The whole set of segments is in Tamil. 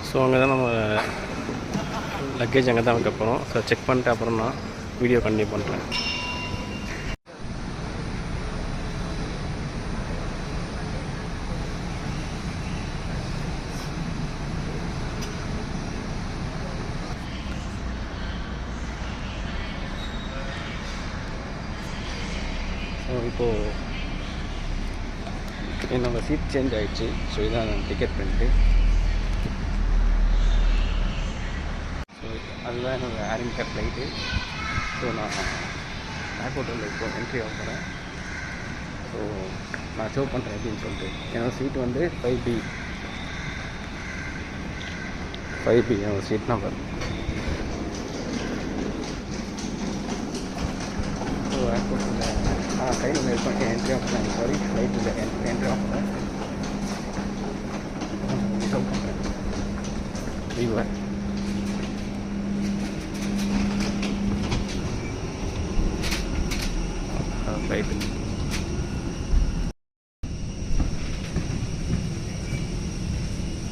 ஸோ அங்கே தான் நம்ம லக்கேஜ் அங்கே தான் வைக்க போகிறோம். ஸோ செக் பண்ணிட்டு அப்புறம் நான் வீடியோ கண்டினியூ பண்ணுறேன். ஸோ இப்போது என்னோடய சீட் சேஞ்ச் ஆகிடுச்சு. ஸோ இதான் டிக்கெட் பிரிண்ட்டு. ஸோ அதுதான் என்னோடய ஏர் இந்தியா ஃப்ளைட்டு. ஸோ நான் ஏர்போர்ட்டில் இப்போ என்ட்ரி ஆக போகிறேன். ஸோ நான் ஷோ பண்ணுறேன் அப்படின்னு சொல்லிட்டு. என்னோடய சீட் வந்து 5B என்னோடய சீட் நம்பர். ஸோ ஏர்போர்ட்டில் ட்ரெயினில் இருக்கோம். என்ட்ரி ஆஃப் பண்ணேன். சாரி, ஃப்ளைட்டில் என்ட்ரி ஆஃப் பண்ணேன். ஷோ பண்ணுறேன் வியூவை. ஃப்ளைட்டு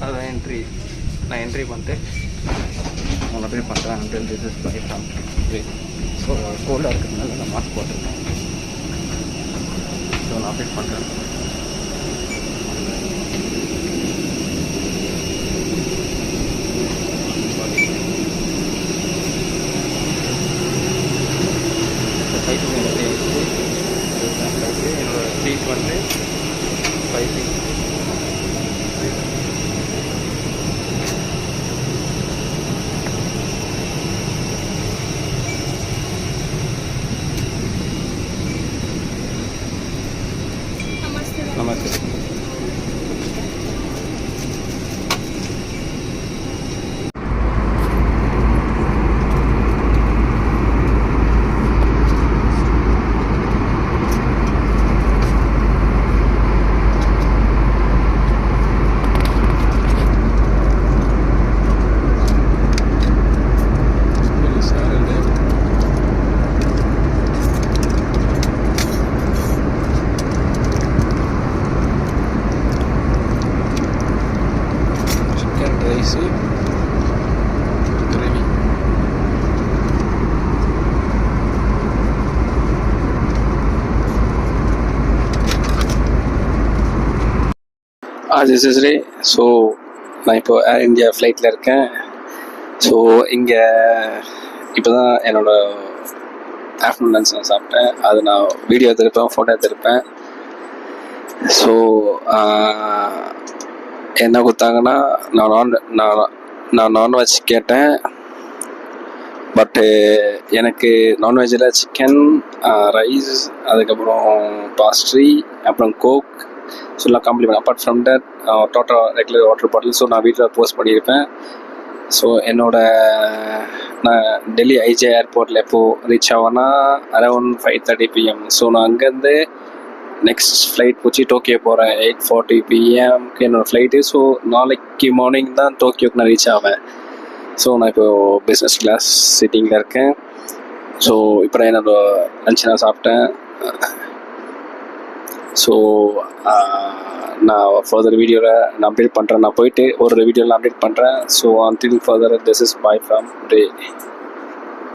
அதுதான் என்ட்ரி. நான் என்ட்ரி பண்ணிட்டு நான் அப்படியே பண்ணுறேன். Until this is bye from. So கோல்டாக இருக்கிறதுனால நான் மாஸ்க் போட்டிருக்கேன். ஸோ நான் அப்டேட் பண்ணுறேன். ஃப்ளைட்டு ஃப்ளைட்டு என்னோடய சீட் வந்து 5B. Namaste. This is Ray. So நான் இப்போ ஏர் இந்தியா ஃப்ளைட்டில் இருக்கேன். ஸோ இங்கே இப்போ தான் என்னோடய ஆஃப்டர்நூன் லன்ச் நான் சாப்பிட்டேன். அது நான் வீடியோ எடுத்திருப்பேன், ஃபோட்டோ எடுத்திருப்பேன். ஸோ என்ன கொடுத்தாங்கன்னா நான் நான்வெஜ் கேட்டேன். பட்டு எனக்கு நான்வெஜ்ஜில் சிக்கன், ரைஸ், அதுக்கப்புறம் பாஸ்ட்ரி, அப்புறம் கோக் சொல்லலாம் compliment. Apart from that total regular water bottle. So நான் வீட்டில் போஸ்ட் பண்ணியிருப்பேன். ஸோ நான் டெல்லி ஐஜே ஏர்போர்ட்டில் எப்போது ரீச் ஆவேன்னா அரௌண்ட் 5:30 PM. ஸோ நான் அங்கேருந்து நெக்ஸ்ட் ஃப்ளைட் பிடிச்சி டோக்கியோ போகிறேன். 8:40 PMக்கு என்னோடய ஃப்ளைட்டு. ஸோ நாளைக்கு மார்னிங் தான் டோக்கியோக்கு நான் ரீச் ஆவேன். ஸோ நான் இப்போது பிஸ்னஸ் கிளாஸ் சிட்டிங்கில் இருக்கேன். ஸோ இப்போ தான் என்னோடய லன்ச் நான் சாப்பிட்டேன். ஸோ நான் ஃபர்தர் வீடியோவில் நான் அப்டேட் பண்ணுறேன். நான் போயிட்டு ஒரு வீடியோவில் அப்டேட் பண்ணுறேன். So until further, this is bye from Ray.